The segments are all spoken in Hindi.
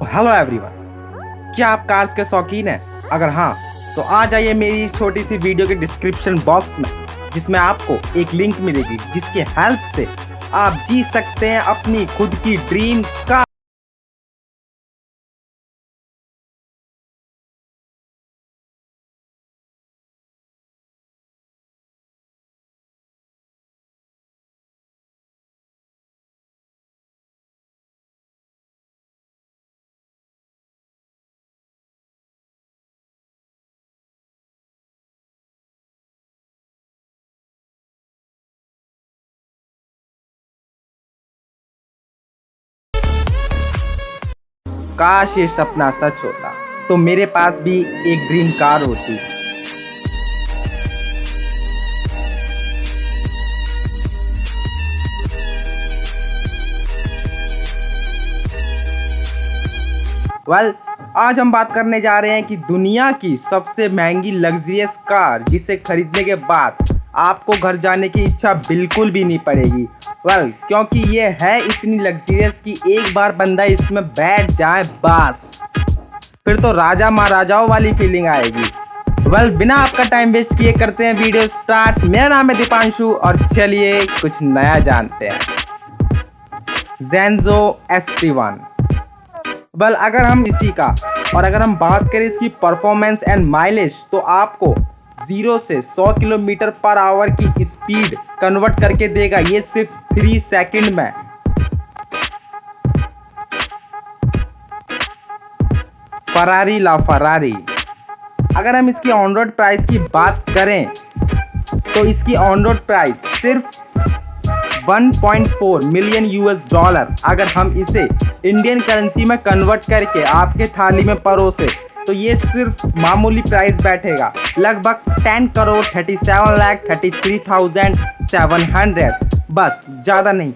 हेलो एवरीवन, क्या आप कार्स के शौकीन हैं? अगर हाँ तो आ जाइए मेरी छोटी सी वीडियो के डिस्क्रिप्शन बॉक्स में, जिसमें आपको एक लिंक मिलेगी जिसके हेल्प से आप जी सकते हैं अपनी खुद की ड्रीम कार। काश ये सपना सच होता तो मेरे पास भी एक ड्रीम कार होती। आज हम बात करने जा रहे हैं कि दुनिया की सबसे महंगी लग्जरियस कार जिसे खरीदने के बाद आपको घर जाने की इच्छा बिल्कुल भी नहीं पड़ेगी। क्योंकि ये है इतनी लग्जरियस कि एक बार बंदा इसमें बैठ जाए बस फिर तो राजा महाराजाओं वाली फीलिंग आएगी। बिना आपका टाइम वेस्ट किए करते हैं वीडियो स्टार्ट। मेरा नाम है दीपांशु और चलिए कुछ नया जानते हैं। जेंजो ST1। अगर हम इसी का और अगर हम बात करें इसकी परफॉर्मेंस एंड माइलेज तो आपको 0 से 100 किलोमीटर पर आवर की स्पीड कन्वर्ट करके देगा ये सिर्फ 3 सेकंड में। फरारी ला फरारी। अगर हम इसकी ऑन रोड प्राइस की बात करें तो इसकी ऑन रोड प्राइस सिर्फ 1.4 मिलियन US$। अगर हम इसे इंडियन करेंसी में कन्वर्ट करके आपके थाली में परोसे तो ये सिर्फ मामूली प्राइस बैठेगा लगभग 10 करोड़ 37,33,700, बस ज़्यादा नहीं।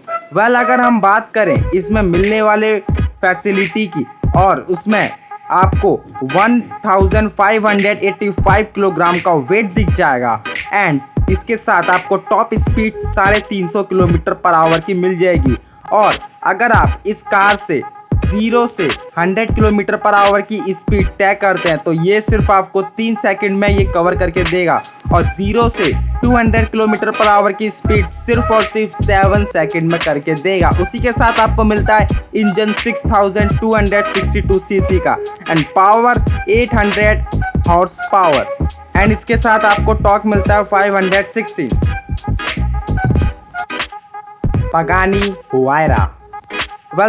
अगर हम बात करें इसमें मिलने वाले फैसिलिटी की और उसमें आपको 1585 किलोग्राम का वेट दिख जाएगा एंड इसके साथ आपको top speed 350 kilometre per hour की मिल जाएगी। और अगर आप इस कार से 0 से 100 किलोमीटर पर आवर की स्पीड तय करते हैं तो ये सिर्फ आपको 3 सेकंड में ये कवर करके देगा और 0 से 200 किलोमीटर पर आवर की स्पीड सिर्फ और सिर्फ 7 सेकंड में करके देगा। उसी के साथ आपको मिलता है इंजन 6262 सीसी का and power 800 horse power and इसके साथ आपको टॉर्क मिलता है 516। पगानी हुआयरा।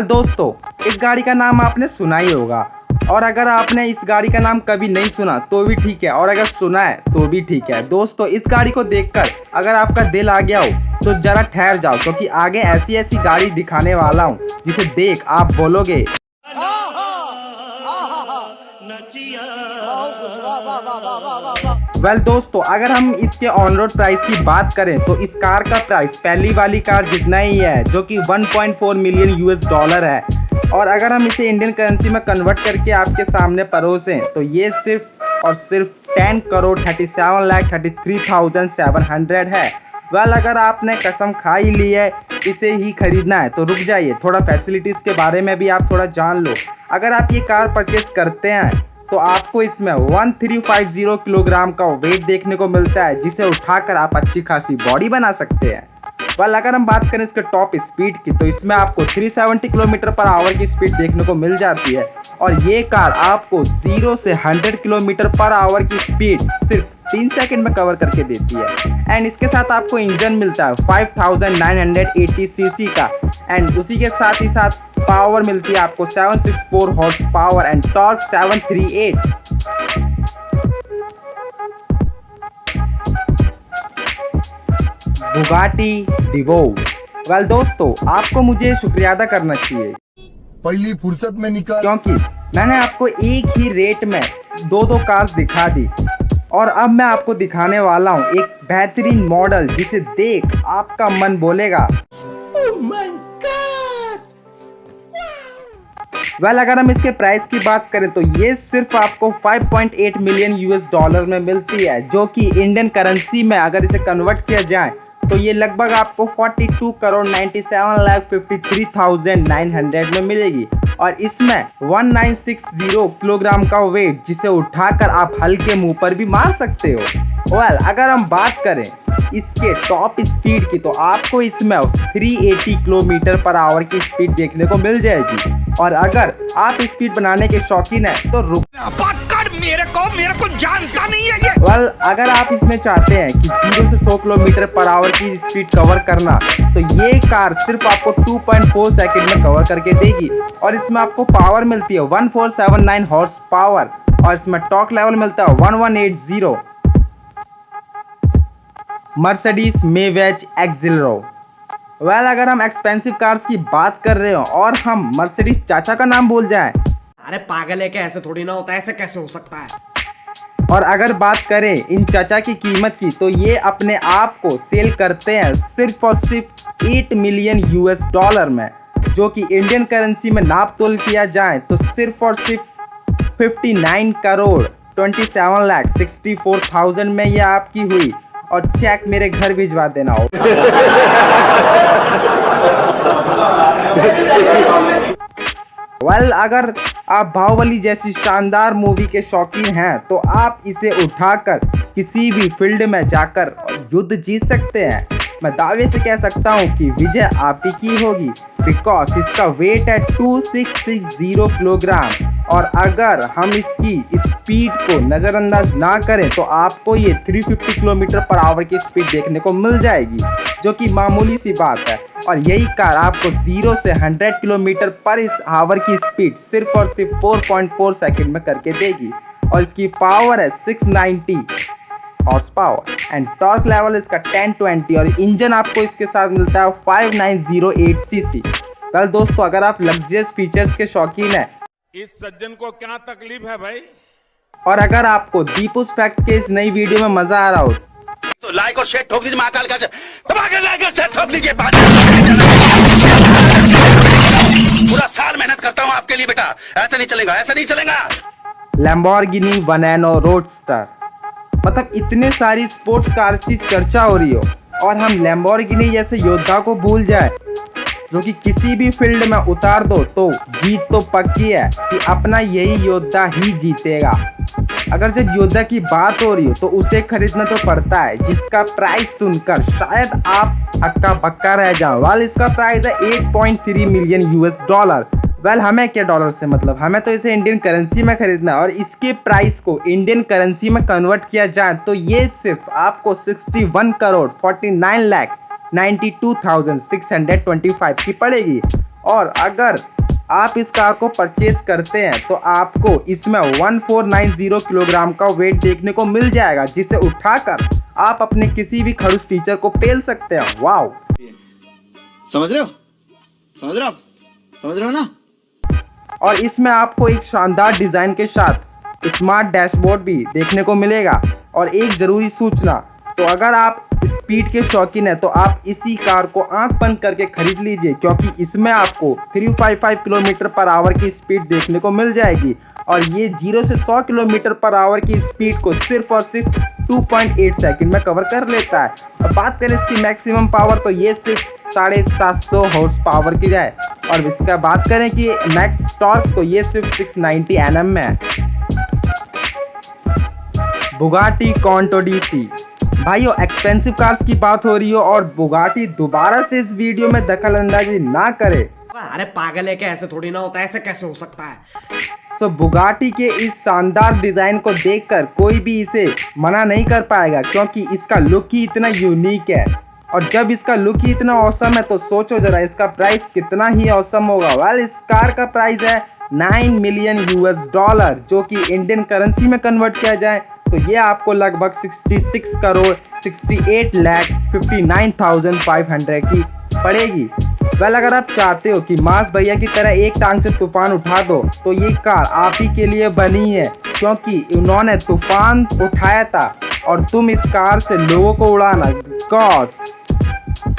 दोस्तों, इस गाड़ी का नाम आपने सुना ही होगा और अगर आपने इस गाड़ी का नाम कभी नहीं सुना तो भी ठीक है और अगर सुना है तो भी ठीक है। दोस्तों, इस गाड़ी को देखकर अगर आपका दिल आ गया हो तो जरा ठहर जाओ, क्योंकि आगे ऐसी गाड़ी दिखाने वाला हूँ जिसे देख आप बोलोगे दोस्तों, अगर हम इसके ऑन रोड प्राइस की बात करें तो इस कार का प्राइस पहली वाली कार जितना ही है जो कि 1.4 मिलियन US$ है। और अगर हम इसे इंडियन करेंसी में कन्वर्ट करके आपके सामने परोसें तो ये सिर्फ और सिर्फ 10 करोड़ 37,33,700 है। अगर आपने कसम खा ही ली है इसे ही खरीदना है तो रुक जाइए, थोड़ा फैसिलिटीज़ के बारे में भी आप थोड़ा जान लो। अगर आप ये कार परचेस करते हैं तो आपको इसमें 1350 किलोग्राम का वेट देखने को मिलता है जिसे उठाकर आप अच्छी खासी बॉडी बना सकते हैं। अगर हम बात करें इसके टॉप स्पीड की तो इसमें आपको 370 किलोमीटर पर आवर की स्पीड देखने को मिल जाती है और ये कार आपको 0 से 100 किलोमीटर पर आवर की स्पीड सिर्फ 3 सेकंड में कवर करके देती है एंड इसके साथ आपको इंजन मिलता है 5980 सीसी का एंड उसी के साथ ही साथ पावर मिलती है आपको 764 horse power and torque 738। Bugatti Divo. दोस्तों, आपको मुझे शुक्रिया अदा करना चाहिए पहली फुर्सत में निकल, क्योंकि मैंने आपको एक ही रेट में दो कार्स दिखा दी और अब मैं आपको दिखाने वाला हूँ एक बेहतरीन मॉडल जिसे देख आपका मन बोलेगा oh my God! अगर हम इसके प्राइस की बात करें तो ये सिर्फ आपको 5.8 मिलियन US$ में मिलती है जो कि इंडियन करेंसी में अगर इसे कन्वर्ट किया जाए तो ये लगभग आपको 42 करोड़ 97,53,900 में मिलेगी। और इसमें 1960 किलोग्राम का वेट जिसे उठाकर आप हल्के मुंह पर भी मार सकते हो। अगर हम बात करें इसके टॉप स्पीड की तो आपको इसमें 380 किलोमीटर पर आवर की स्पीड देखने को मिल जाएगी। और अगर आप स्पीड बनाने के शौकीन हैं तो मेरे को जानता नहीं है ये। अगर आप इसमें चाहते हैं कि 0 से 100 किलोमीटर पर आवर की स्पीड कवर करना तो ये कार सिर्फ आपको 2.4 सेकंड में कवर करके देगी। और इसमें आपको पावर मिलती है 1479 हॉर्स पावर और इसमें टॉर्क लेवल मिलता है 1180। मर्सिडीज मेवेज एक्सिलरो। अगर हम एक्सपेंसिव कार्स की बात कर रहे हो और हम मर्सिडीज चाचा का नाम भूल जाएं, अरे पागल है क्या? ऐसे थोड़ी ना होता है, ऐसे कैसे हो सकता है? और अगर बात करें इन चाचा की कीमत की तो ये अपने आप को सेल करते हैं सिर्फ और सिर्फ 8 मिलियन यूएस डॉलर में, जो कि इंडियन करेंसी में नाप तोल किया जाए तो सिर्फ और सिर्फ 59 करोड़ 27,64,000 में ये आपकी हुई। और चेक मेरे घर भिजवा देना हो। अगर आप बाहुबली जैसी शानदार मूवी के शौकीन हैं तो आप इसे उठाकर किसी भी फील्ड में जाकर युद्ध जीत सकते हैं। मैं दावे से कह सकता हूं कि विजय आप ही की होगी, बिकॉज इसका वेट है 2660 किलोग्राम। और अगर हम इसकी स्पीड को नज़रअंदाज ना करें तो आपको ये 350 किलोमीटर पर आवर की स्पीड देखने को मिल जाएगी, जो कि मामूली सी बात है। और यही कार आपको 0 से 100 किलोमीटर पर इस आवर की स्पीड सिर्फ और सिर्फ 4.4 सेकंड में करके देगी। और इसकी पावर है 690 horse power and torque level इसका 1020 और इंजन आपको इसके साथ मिलता है 5908 सीसी। दोस्तों, अगर आप लग्जरियस फीचर्स के शौकीन हैं, इस सज्जन को क्या तकलीफ है भाई? और अगर आपको दीपूस फैक्ट के इस नई वीडियो में मजा आ रहा हो तो लाइक और शेयर ठोक दीजिए, महाकाल का लाइक और शेयर ठोक लीजिए। पूरा साल मेहनत करता हूँ आपके लिए बेटा, ऐसा नहीं चलेगा, ऐसा नहीं चलेगा। लैम्बोर्गिनी वनेनो रोडस्टर, मतलब इतने सारी स्पोर्ट्स कार की चर्चा हो रही हो और हम लैम्बोर्गिनी जैसे योद्धा को भूल जाए जो कि किसी भी फील्ड में उतार दो तो जीत तो पक्की है कि अपना यही योद्धा ही जीतेगा। अगर सिर्फ योद्धा की बात हो रही हो तो उसे खरीदना तो पड़ता है जिसका प्राइस सुनकर शायद आप हक्का बक्का रह जाओ। इसका प्राइस है 8.3 मिलियन यूएस डॉलर। हमें क्या डॉलर से मतलब, हमें तो इसे इंडियन करेंसी में खरीदना है। और इसके प्राइस को इंडियन करेंसी में कन्वर्ट किया जाए तो ये सिर्फ आपको 61 करोड़ 49,92,625 की पड़ेगी। और अगर आप इस कार को परचेज करते हैं तो आपको इसमें 1490 किलोग्राम का वेट देखने को मिल जाएगा, जिसे उठाकर आप अपने किसी भी खड़ूस टीचर को पेल सकते हैं। वाओ, समझ रहे हो? समझ रहे हो ना? और इसमें आपको एक शानदार डिज़ाइन के साथ स्मार्ट डैशबोर्ड भी देखने को मिलेगा। और एक ज़रूरी सूचना, तो अगर आप स्पीड के शौकीन हैं तो आप इसी कार को आंख बंद करके खरीद लीजिए, क्योंकि इसमें आपको 355 किलोमीटर पर आवर की स्पीड देखने को मिल जाएगी। और ये 0 से 100 किलोमीटर पर आवर की स्पीड को सिर्फ और सिर्फ 2.8 सेकंड में कवर कर लेता है। और बात करें इसकी मैक्सिमम पावर तो ये सिर्फ 750 हॉर्स पावर की जाए। और इसका बात करें कि मैक्स टॉर्क तो ये सिर्फ 690 Nm में है। Bugatti कॉन्टो DC. भाइयों, एक्सपेंसिव कार्स की बात हो रही हो और बुगाटी दोबारा से इस वीडियो में दखल अंदाजी ना करे। अरे पागल है क्या? ऐसे थोड़ी ना होता है, ऐसे कैसे हो सकता है? तो बुगाटी के इस शानदार डिज़ाइन को देखकर कोई भी इसे मना नहीं कर पाएगा, क्योंकि इसका लुक ही इतना यूनिक है। और जब इसका लुक ही इतना औसम है तो सोचो जरा इसका प्राइस कितना ही औसम होगा। इस कार का प्राइस है 9 मिलियन यूएस डॉलर, जो कि इंडियन करेंसी में कन्वर्ट किया जाए तो ये आपको लगभग 66 करोड़ 68,59,500 की पड़ेगी। अगर आप चाहते हो कि मास भैया की तरह एक टांग से तूफान उठा दो तो ये कार आप ही के लिए बनी है, क्योंकि उन्होंने तूफान उठाया था और तुम इस कार से लोगों को उड़ाना। बिकॉज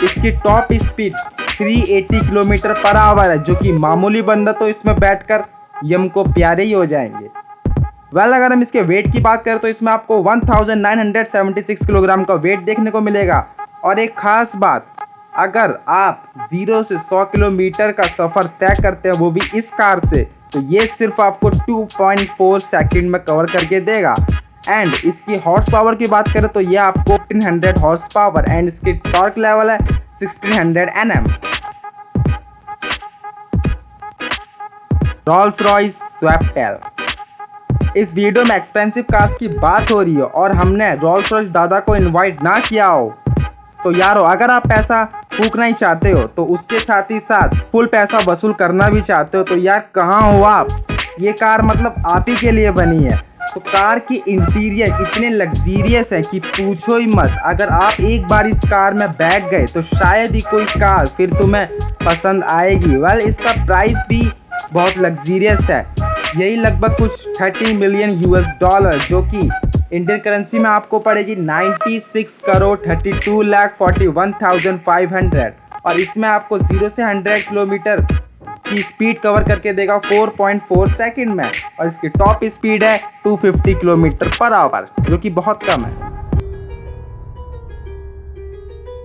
इसकी top speed 380 kilometre per hour है, जो कि मामूली बंदा तो इसमें बैठकर यम को प्यारे ही हो जाएंगे। अगर हम इसके वेट की बात करें तो इसमें आपको 1976 किलोग्राम का वेट देखने को मिलेगा। और एक खास बात, अगर आप 0 से 100 किलोमीटर का सफ़र तय करते हैं वो भी इस कार से, तो ये सिर्फ आपको 2.4 सेकंड में कवर करके देगा। एंड इसकी हॉर्स पावर की बात करें तो ये आपको 1500 हॉर्स पावर एंड इसकी टॉर्क लेवल है 1600 Nm। Rolls Royce स्वैपटेल। इस वीडियो में एक्सपेंसिव कार्स की बात हो रही है और हमने रोल्स रॉयस दादा को इनवाइट ना किया हो तो यारो, अगर आप पैसा फूकना ही चाहते हो तो उसके साथ ही साथ फुल पैसा वसूल करना भी चाहते हो तो यार कहाँ हो आप। ये कार मतलब आप ही के लिए बनी है। तो कार की इंटीरियर इतने लग्जीरियस है कि पूछो ही मत। अगर आप एक बार इस कार में बैठ गए तो शायद ही कोई कार फिर तुम्हें पसंद आएगी। वेल, इसका प्राइस भी बहुत लग्जीरियस है, यही लगभग कुछ 30 मिलियन US$, जो कि इंडियन करेंसी में आपको पड़ेगी 96 करोड़ 32,41,500। और इसमें आपको 0 से 100 किलोमीटर की स्पीड कवर करके देगा 4.4 सेकंड में। और इसकी टॉप स्पीड है 250 किलोमीटर पर आवर, जो कि बहुत कम है।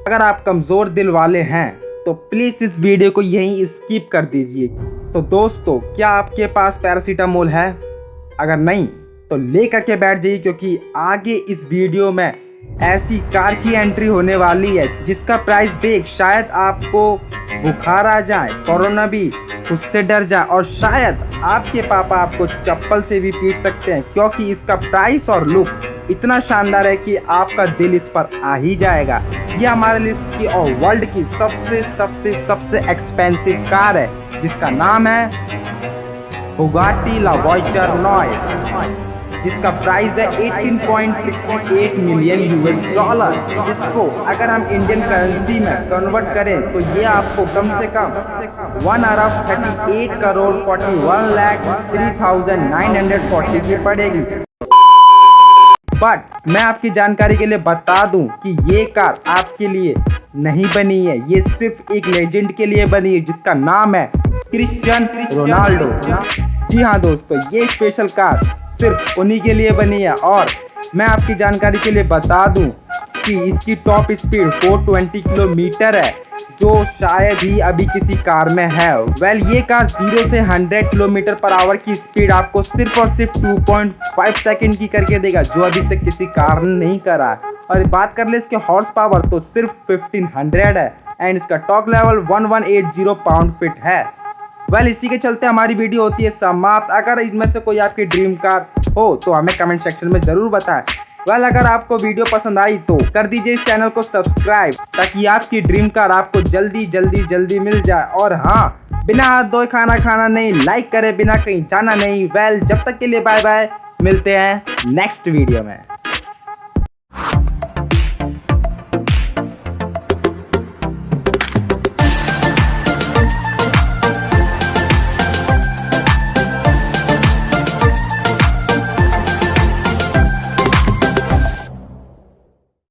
अगर आप कमज़ोर दिल वाले हैं तो प्लीज़ इस वीडियो को यहीं स्किप कर दीजिए। तो दोस्तों, क्या आपके पास पैरासीटामोल है? अगर नहीं तो लेकर के बैठ जाइए, क्योंकि आगे इस वीडियो में ऐसी कार की एंट्री होने वाली है जिसका प्राइस देख शायद आपको बुखार आ जाए, कोरोना भी उससे डर जाए और शायद आपके पापा आपको चप्पल से भी पीट सकते हैं, क्योंकि इसका प्राइस और लुक इतना शानदार है कि आपका दिल इस पर आ ही जाएगा। ये हमारे लिस्ट की और वर्ल्ड की सबसे एक्सपेंसिव कार है, जिसका नाम है बुगाटी ला वॉयचर 9, जिसका प्राइस है 18.68 मिलियन US$। जिसको अगर हम इंडियन करेंसी में कन्वर्ट करें तो ये आपको कम से कम 1,38 करोड़ 41,03,940 की पड़ेगी। बट मैं आपकी जानकारी के लिए बता दूं कि ये कार आपके लिए नहीं बनी है, ये सिर्फ एक लेजेंड के लिए बनी है जिसका नाम है क्रिस्टियानो रोनाल्डो। जी हाँ दोस्तों, ये स्पेशल कार सिर्फ उन्हीं के लिए बनी है। और मैं आपकी जानकारी के लिए बता दूं कि इसकी टॉप स्पीड 420 किलोमीटर है, जो शायद ही अभी किसी कार में है। वेल, ये कार 0 से 100 किलोमीटर पर आवर की स्पीड आपको सिर्फ और सिर्फ 2.5 सेकंड की करके देगा, जो अभी तक किसी कार ने नहीं करा है। और बात कर ले इसके हॉर्स पावर तो सिर्फ 1500 है एंड इसका टॉर्क लेवल 1180 पाउंड फिट है। वेल, इसी के चलते हमारी वीडियो होती है समाप्त। अगर इनमें से कोई आपकी ड्रीम कार हो तो हमें कमेंट सेक्शन में ज़रूर बताएं। वेल, अगर आपको वीडियो पसंद आई तो कर दीजिए इस चैनल को सब्सक्राइब, ताकि आपकी ड्रीम कार आपको जल्दी मिल जाए। और हाँ, बिना हाथ धोए खाना नहीं, लाइक करे बिना कहीं जाना नहीं। वेल, जब तक के लिए बाय बाय, मिलते हैं नेक्स्ट वीडियो में।